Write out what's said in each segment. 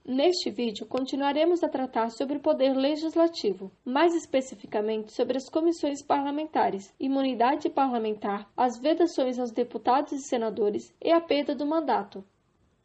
Neste vídeo, continuaremos a tratar sobre o poder legislativo, mais especificamente sobre as comissões parlamentares, imunidade parlamentar, as vedações aos deputados e senadores e a perda do mandato.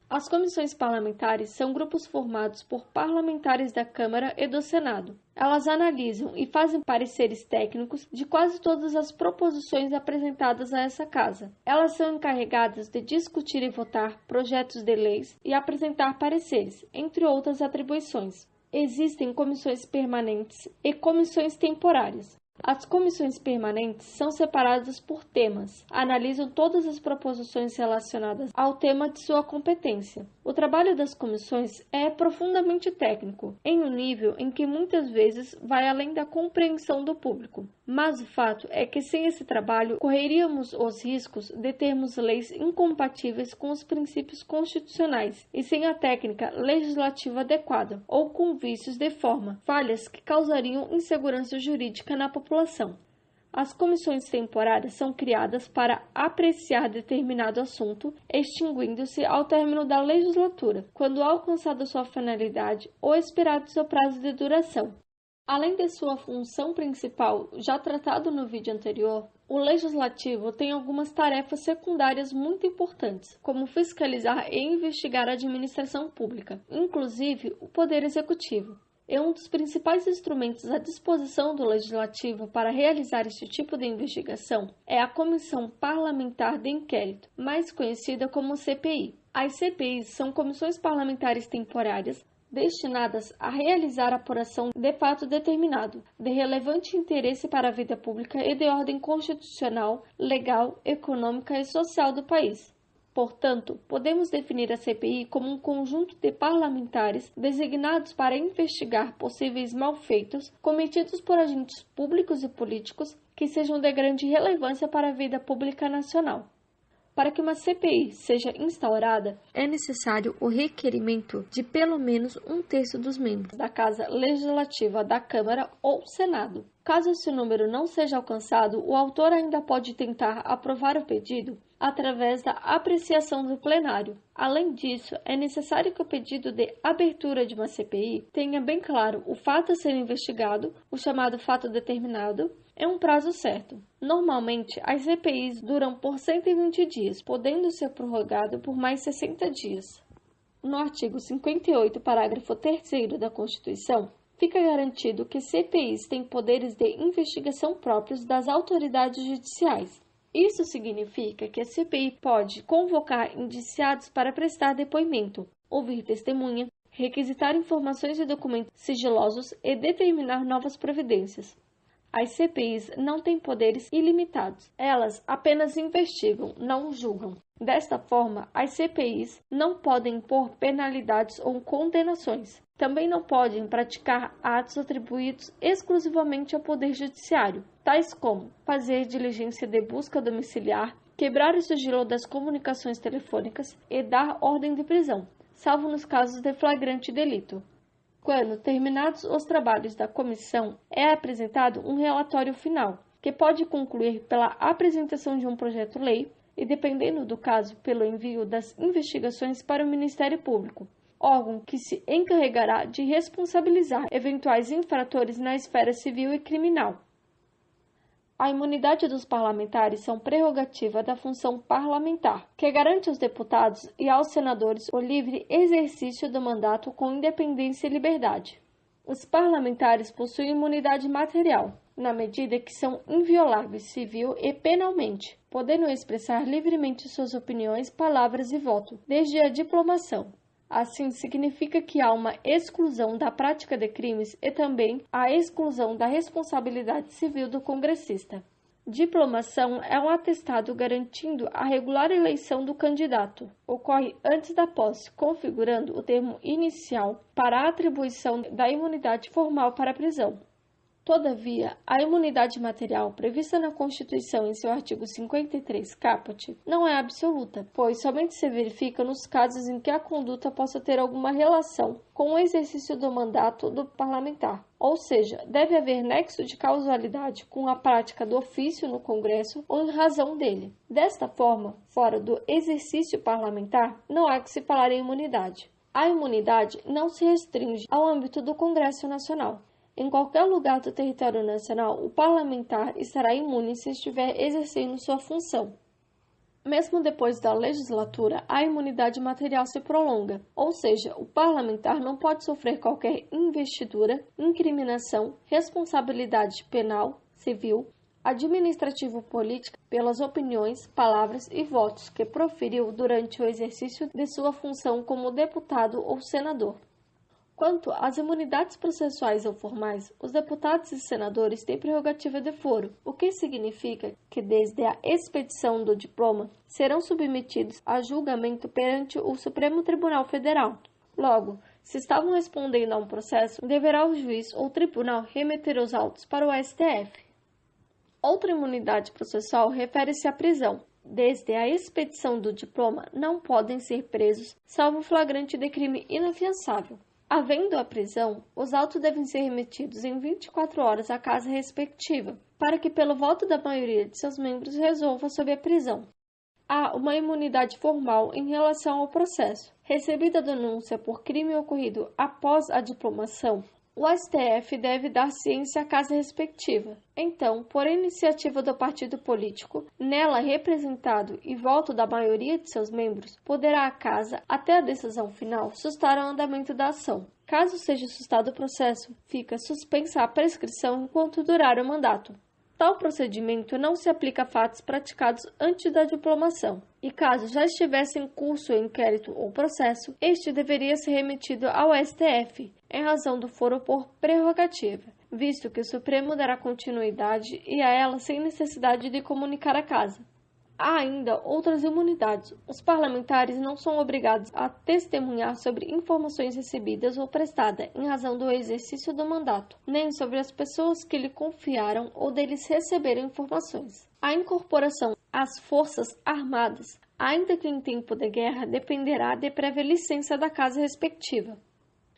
As comissões parlamentares são grupos formados por parlamentares da Câmara e do Senado. Elas analisam e fazem pareceres técnicos de quase todas as proposições apresentadas a essa casa. Elas são encarregadas de discutir e votar projetos de leis e apresentar pareceres, entre outras atribuições. Existem comissões permanentes e comissões temporárias. As comissões permanentes são separadas por temas, analisam todas as proposições relacionadas ao tema de sua competência. O trabalho das comissões é profundamente técnico, em um nível em que muitas vezes vai além da compreensão do público. Mas o fato é que sem esse trabalho correríamos os riscos de termos leis incompatíveis com os princípios constitucionais e sem a técnica legislativa adequada, ou com vícios de forma, falhas que causariam insegurança jurídica na população. As comissões temporárias são criadas para apreciar determinado assunto, extinguindo-se ao término da legislatura, quando alcançada sua finalidade ou expirado seu prazo de duração. Além de sua função principal, já tratado no vídeo anterior, o Legislativo tem algumas tarefas secundárias muito importantes, como fiscalizar e investigar a administração pública, inclusive o Poder Executivo. E um dos principais instrumentos à disposição do Legislativo para realizar este tipo de investigação é a Comissão Parlamentar de Inquérito, mais conhecida como CPI. As CPIs são comissões parlamentares temporárias destinadas a realizar apuração de fato determinado, de relevante interesse para a vida pública e de ordem constitucional, legal, econômica e social do país. Portanto, podemos definir a CPI como um conjunto de parlamentares designados para investigar possíveis malfeitos cometidos por agentes públicos e políticos que sejam de grande relevância para a vida pública nacional. Para que uma CPI seja instaurada, é necessário o requerimento de pelo menos um terço dos membros da Casa Legislativa da Câmara ou Senado. Caso esse número não seja alcançado, o autor ainda pode tentar aprovar o pedido através da apreciação do plenário. Além disso, é necessário que o pedido de abertura de uma CPI tenha bem claro o fato a ser investigado, o chamado fato determinado, em um prazo certo. Normalmente, as CPIs duram por 120 dias, podendo ser prorrogado por mais 60 dias. No artigo 58, parágrafo 3º da Constituição, fica garantido que CPIs têm poderes de investigação próprios das autoridades judiciais. Isso significa que a CPI pode convocar indiciados para prestar depoimento, ouvir testemunha, requisitar informações e documentos sigilosos e determinar novas providências. As CPIs não têm poderes ilimitados. Elas apenas investigam, não julgam. Desta forma, as CPIs não podem impor penalidades ou condenações. Também não podem praticar atos atribuídos exclusivamente ao Poder Judiciário, tais como fazer diligência de busca domiciliar, quebrar o sigilo das comunicações telefônicas e dar ordem de prisão, salvo nos casos de flagrante delito. Quando terminados os trabalhos da comissão, é apresentado um relatório final, que pode concluir pela apresentação de um projeto-lei e, dependendo do caso, pelo envio das investigações para o Ministério Público, órgão que se encarregará de responsabilizar eventuais infratores na esfera civil e criminal. A imunidade dos parlamentares são prerrogativa da função parlamentar, que garante aos deputados e aos senadores o livre exercício do mandato com independência e liberdade. Os parlamentares possuem imunidade material, na medida que são invioláveis civil e penalmente, podendo expressar livremente suas opiniões, palavras e voto, desde a diplomação. Assim, significa que há uma exclusão da prática de crimes e também a exclusão da responsabilidade civil do congressista. Diplomação é um atestado garantindo a regular eleição do candidato. Ocorre antes da posse, configurando o termo inicial para a atribuição da imunidade formal para a prisão. Todavia, a imunidade material prevista na Constituição em seu artigo 53 caput não é absoluta, pois somente se verifica nos casos em que a conduta possa ter alguma relação com o exercício do mandato do parlamentar. Ou seja, deve haver nexo de causalidade com a prática do ofício no Congresso ou em razão dele. Desta forma, fora do exercício parlamentar, não há que se falar em imunidade. A imunidade não se restringe ao âmbito do Congresso Nacional. Em qualquer lugar do território nacional, o parlamentar estará imune se estiver exercendo sua função. Mesmo depois da legislatura, a imunidade material se prolonga, ou seja, o parlamentar não pode sofrer qualquer investidura, incriminação, responsabilidade penal, civil, administrativo-política pelas opiniões, palavras e votos que proferiu durante o exercício de sua função como deputado ou senador. Quanto às imunidades processuais ou formais, os deputados e senadores têm prerrogativa de foro, o que significa que, desde a expedição do diploma, serão submetidos a julgamento perante o Supremo Tribunal Federal. Logo, se estavam respondendo a um processo, deverá o juiz ou tribunal remeter os autos para o STF. Outra imunidade processual refere-se à prisão. Desde a expedição do diploma, não podem ser presos, salvo flagrante de crime inafiançável. Havendo a prisão, os autos devem ser remetidos em 24 horas à casa respectiva, para que, pelo voto da maioria de seus membros, resolva sobre a prisão. Há uma imunidade formal em relação ao processo. Recebida a denúncia por crime ocorrido após a diplomação, o STF deve dar ciência à casa respectiva. Então, por iniciativa do partido político, nela representado e voto da maioria de seus membros, poderá a casa, até a decisão final, sustar o andamento da ação. Caso seja sustado o processo, fica suspensa a prescrição enquanto durar o mandato. Tal procedimento não se aplica a fatos praticados antes da diplomação, e caso já estivesse em curso o inquérito ou processo, este deveria ser remetido ao STF, em razão do foro por prerrogativa, visto que o Supremo dará continuidade e a ela sem necessidade de comunicar à Casa. Há ainda outras imunidades. Os parlamentares não são obrigados a testemunhar sobre informações recebidas ou prestadas em razão do exercício do mandato, nem sobre as pessoas que lhe confiaram ou deles receberam informações. A incorporação às Forças Armadas, ainda que em tempo de guerra, dependerá de prévia licença da casa respectiva.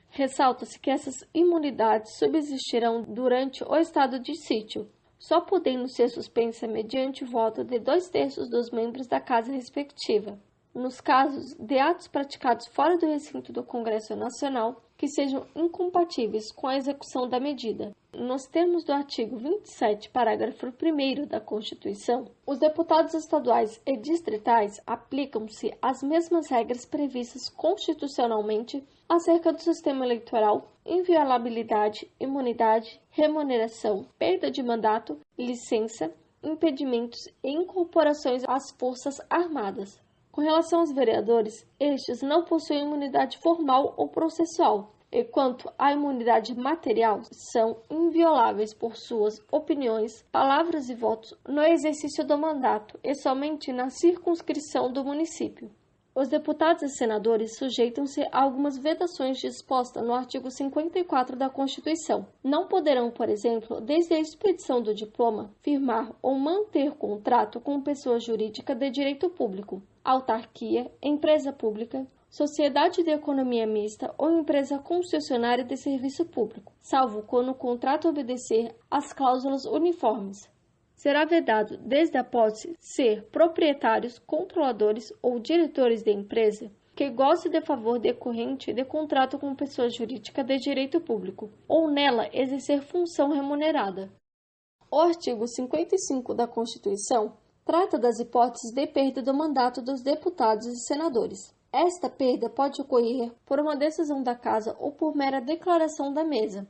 Ressalta-se que essas imunidades subsistirão durante o estado de sítio, só podendo ser suspensa mediante voto de 2/3 dos membros da casa respectiva, nos casos de atos praticados fora do recinto do Congresso Nacional que sejam incompatíveis com a execução da medida. Nos termos do artigo 27, parágrafo 1º da Constituição, os deputados estaduais e distritais aplicam-se as mesmas regras previstas constitucionalmente acerca do sistema eleitoral, inviolabilidade, imunidade, remuneração, perda de mandato, licença, impedimentos e incorporações às Forças Armadas. Com relação aos vereadores, estes não possuem imunidade formal ou processual, e quanto à imunidade material, são invioláveis por suas opiniões, palavras e votos no exercício do mandato e somente na circunscrição do município. Os deputados e senadores sujeitam-se a algumas vedações dispostas no artigo 54 da Constituição. Não poderão, por exemplo, desde a expedição do diploma, firmar ou manter contrato com pessoa jurídica de direito público, autarquia, empresa pública, sociedade de economia mista ou empresa concessionária de serviço público, salvo quando o contrato obedecer às cláusulas uniformes. Será vedado, desde a posse, ser proprietários, controladores ou diretores de empresa que goze de favor decorrente de contrato com pessoa jurídica de direito público, ou nela exercer função remunerada. O artigo 55 da Constituição trata das hipóteses de perda do mandato dos deputados e senadores. Esta perda pode ocorrer por uma decisão da Casa ou por mera declaração da mesa.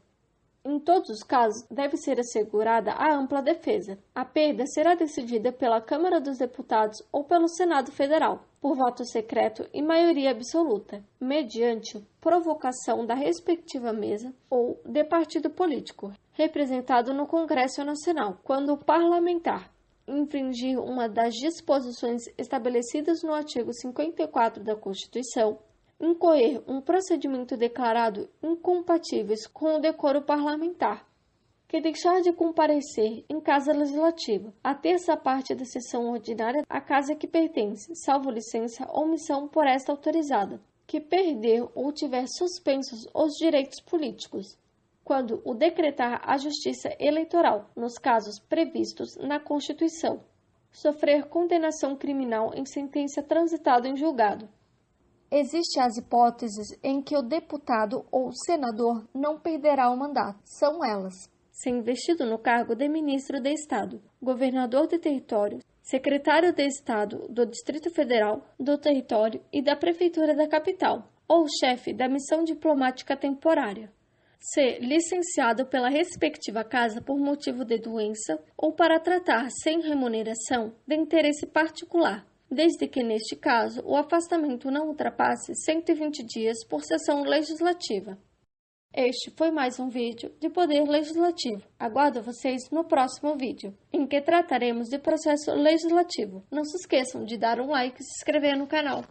Em todos os casos, deve ser assegurada a ampla defesa. A perda será decidida pela Câmara dos Deputados ou pelo Senado Federal, por voto secreto e maioria absoluta, mediante provocação da respectiva mesa ou de partido político, representado no Congresso Nacional, quando o parlamentar infringir uma das disposições estabelecidas no artigo 54 da Constituição, incorrer um procedimento declarado incompatíveis com o decoro parlamentar. que deixar de comparecer em casa legislativa, a terça parte da sessão ordinária à casa que pertence, salvo licença ou missão por esta autorizada, que perder ou tiver suspensos os direitos políticos, quando o decretar a Justiça Eleitoral, nos casos previstos na Constituição, sofrer condenação criminal em sentença transitada em julgado. Existem as hipóteses em que o deputado ou senador não perderá o mandato. São elas: ser investido no cargo de ministro de Estado, governador de território, secretário de Estado do Distrito Federal, do território e da Prefeitura da capital, ou chefe da missão diplomática temporária. Ser licenciado pela respectiva casa por motivo de doença ou para tratar sem remuneração de interesse particular, desde que, neste caso, o afastamento não ultrapasse 120 dias por sessão legislativa. Este foi mais um vídeo de Poder Legislativo. Aguardo vocês no próximo vídeo, em que trataremos de processo legislativo. Não se esqueçam de dar um like e se inscrever no canal.